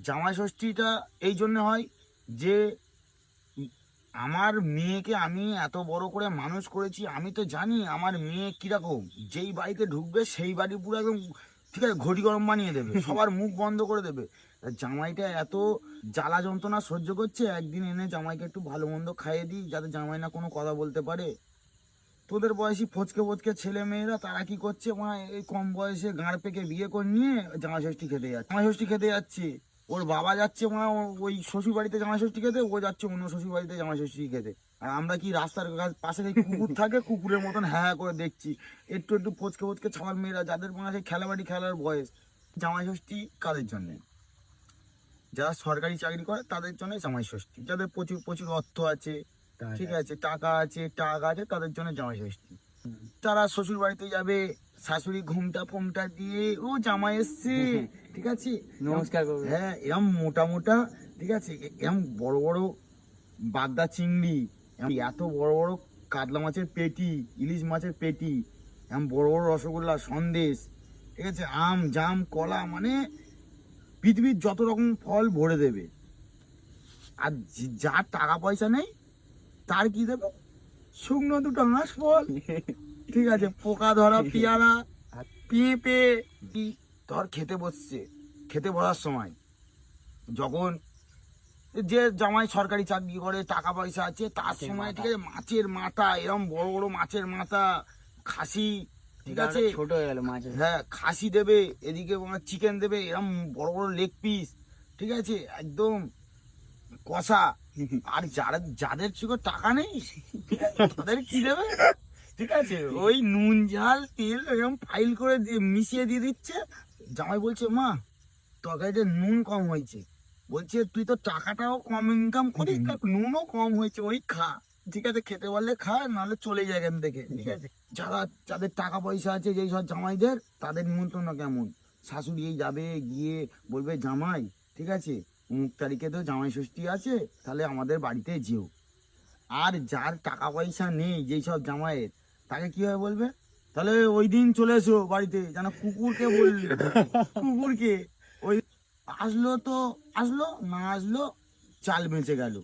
জামাই ষষ্ঠীটা এই জন্য হয় যে আমার মেয়েকে আমি এত বড় করে মানুষ করেছি, আমি তো জানি আমার মেয়ে কিরকম। যেই বাড়িতে ঢুকবে সেই বাড়ি পুরো একদম ঠিক আছে ঘটি গরম বানিয়ে দেবে, সবার মুখ বন্ধ করে দেবে। তা জামাইটা এত জ্বালা যন্ত্রণা সহ্য করছে, একদিন এনে জামাইকে একটু ভালো মন্দ খাইয়ে দিই যাতে জামাই না কোনো কথা বলতে পারে। তোদের বয়সী ফচকে ফচকে ছেলে মেয়েরা তারা কি করছে, মা এই কম বয়সে গাঁড় পেকে বিয়ে করে নিয়ে জামাই ষষ্ঠী খেতে যাচ্ছে, জামাই ষষ্ঠী খেতে যাচ্ছে। ওর বাবা যাচ্ছে মা ওই শ্বশুর বাড়িতে জামাই ষষ্ঠী খেতে, ও যাচ্ছে অন্য শ্বশুর বাড়িতে জামাই ষষ্ঠী খেতে। আর আমরা কি রাস্তার পাশে যে কুকুর থাকে কুকুরের মতন হ্যাঁ করে দেখছি। একটু একটু ফচকে ফচকে ছাওয়ার মেয়েরা যাদের মাঝে খেলাবাড়ি খেলার বয়স। জামাই ষষ্ঠী কাদের জন্য? যারা সরকারি চাকরি করে তাদের জন্য জামাই ষষ্ঠী। যাদের প্রচুর প্রচুর অর্থ আছে, ঠিক আছে, টাকা আছে তাদের জন্য জামাই ষষ্ঠী। তারা শ্বশুর বাড়িতে যাবে, শাশুড়ি ঘুমটা ফোমটা দিয়ে ও জামাই এসছে, ঠিক আছে, নমস্কার করবে। হ্যাঁ এরম মোটা মোটা, ঠিক আছে, এরম বড় বড় বাগদা চিংড়ি, এত বড় বড় কাতলা মাছের পেটি, ইলিশ মাছের পেটি, এরম বড় বড় রসগোল্লা, সন্দেশ, ঠিক আছে, আম জাম কলা, মানে পৃথিবীর যত রকম ফল ভরে দেবে। আর যার টাকা পয়সা নেই তার কি দেবে? শুকনো দুটো হাঁস ফল, ঠিক আছে, পোকা ধরা পেয়ারা, পেঁপে। ধর খেতে বসছে, খেতে বসার সময় যখন যে জামাই সরকারি চাকরি করে টাকা পয়সা আছে তার সময়, ঠিক আছে, মাছের মাথা, এরকম বড় বড় মাছের মাথা, খাসি, ঠিক আছে, ছোট হয়ে গেল মাছ। হ্যাঁ খাসি দেবে, এদিকে চিকেন দেবে, এরকম বড় বড় লেগ পিস, ঠিক আছে, একদম কষা। আর যাদের চোখে টাকা নেই তাদের কি দেবে? ঠিক আছে, ওই নুন ঝাল তেল এরকম ফাইল করে দিয়ে মিশিয়ে দিয়ে দিচ্ছে। জামাই বলছে মা তরকারিতে নুন কম হয়েছে, বলছে তুই তো টাকাটাও কম ইনকাম করিস, নুনও কম হয়েছে, ওই খা, ঠিক আছে, খেতে পারলে খা, নাহলে চলে যায় এখান থেকে, ঠিক আছে। যাদের টাকা পয়সা আছে যেই সব জামাইদের, তাদের নিমন্ত্রণ কেমন, শাশুড়ি যাবে গিয়ে বলবে জামাই, ঠিক আছে, অমুক তারিখে তো জামাই ষষ্ঠী আছে, তাহলে আমাদের বাড়িতে যেও। আর যার টাকা পয়সা নেই যেই সব জামাইয়ের, তাকে কিভাবে বলবে? তাহলে ওই দিন চলে এসো বাড়িতে, যেন কুকুরকে বললি, কুকুরকে ওই আসলো তো আসলো, না আসলো চাল বেঁচে গেল।